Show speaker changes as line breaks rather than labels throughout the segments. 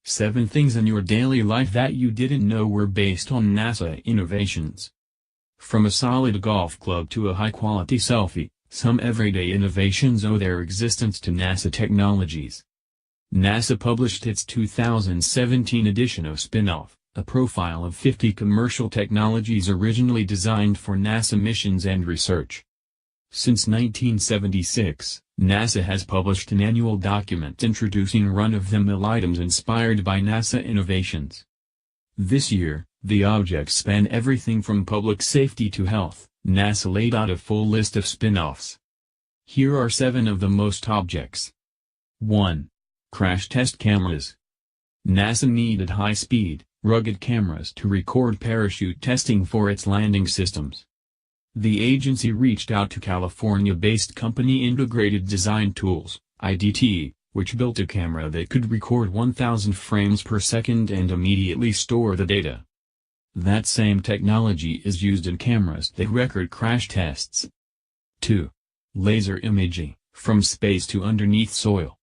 7 things in your daily life that you didn't know were based on NASA innovations. From a solid golf club to a high-quality selfie, some everyday innovations owe their existence to NASA technologies. NASA published its 2017 edition of Spin-Off, a profile of 50 commercial technologies originally designed for NASA missions and research. Since 1976, NASA has published an annual document introducing run-of-the-mill items inspired by NASA innovations. This year, the objects span everything from public safety to health. NASA laid out a full list of spin-offs. Here are 7 of the most objects. 1. Crash test cameras. NASA needed high-speed, rugged cameras to record parachute testing for its landing systems. The agency reached out to California-based company Integrated Design Tools, IDT, which built a camera that could record 1,000 frames per second and immediately store the data. That same technology is used in cameras that record crash tests. 2. Laser imaging, from space to underneath soil.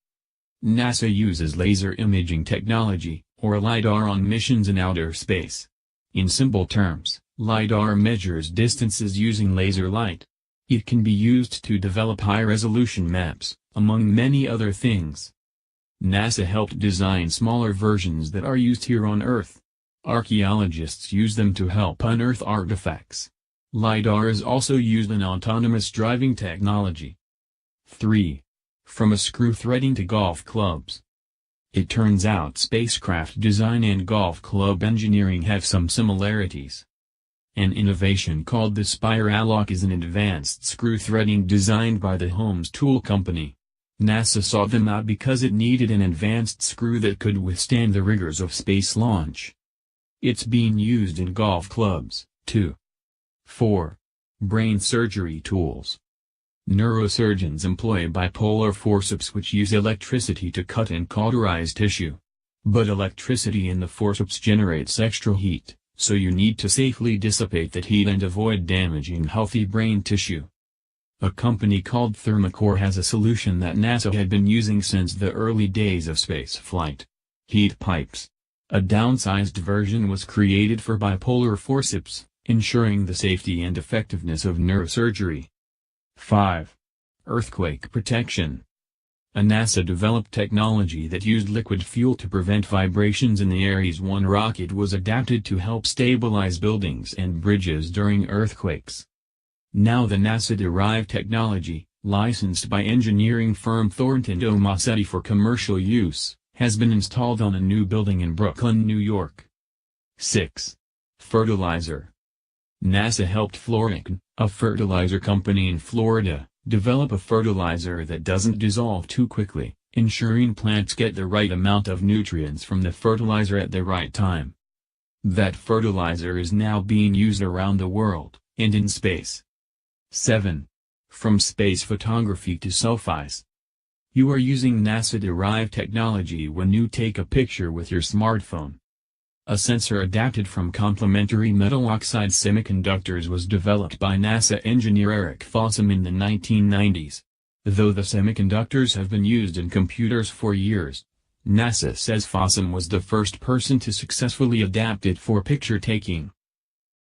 NASA uses laser imaging technology, or LiDAR, on missions in outer space. In simple terms, LiDAR measures distances using laser light. It can be used to develop high-resolution maps, among many other things. NASA helped design smaller versions that are used here on Earth. Archaeologists use them to help unearth artifacts. LiDAR is also used in autonomous driving technology. 3. From a screw threading to golf clubs. It turns out spacecraft design and golf club engineering have some similarities. An innovation called the Spiralock is an advanced screw threading designed by the Holmes Tool Company. NASA sought them out because it needed an advanced screw that could withstand the rigors of space launch. It's being used in golf clubs, too. 4. Brain surgery tools. Neurosurgeons employ bipolar forceps which use electricity to cut and cauterize tissue. But electricity in the forceps generates extra heat, so you need to safely dissipate that heat and avoid damaging healthy brain tissue. A company called Thermocore has a solution that NASA had been using since the early days of spaceflight. Heat pipes. A downsized version was created for bipolar forceps, ensuring the safety and effectiveness of neurosurgery. 5. Earthquake protection. A NASA-developed technology that used liquid fuel to prevent vibrations in the Ares 1 rocket was adapted to help stabilize buildings and bridges during earthquakes. Now the NASA-derived technology, licensed by engineering firm Thornton Tomasetti for commercial use, has been installed on a new building in Brooklyn, New York. 6. Fertilizer. NASA helped Floricon, a fertilizer company in Florida, develop a fertilizer that doesn't dissolve too quickly, ensuring plants get the right amount of nutrients from the fertilizer at the right time. That fertilizer is now being used around the world, and in space. 7. From space photography to selfies. You are using NASA-derived technology when you take a picture with your smartphone. A sensor adapted from complementary metal oxide semiconductors was developed by NASA engineer Eric Fossum in the 1990s. Though the semiconductors have been used in computers for years, NASA says Fossum was the first person to successfully adapt it for picture taking.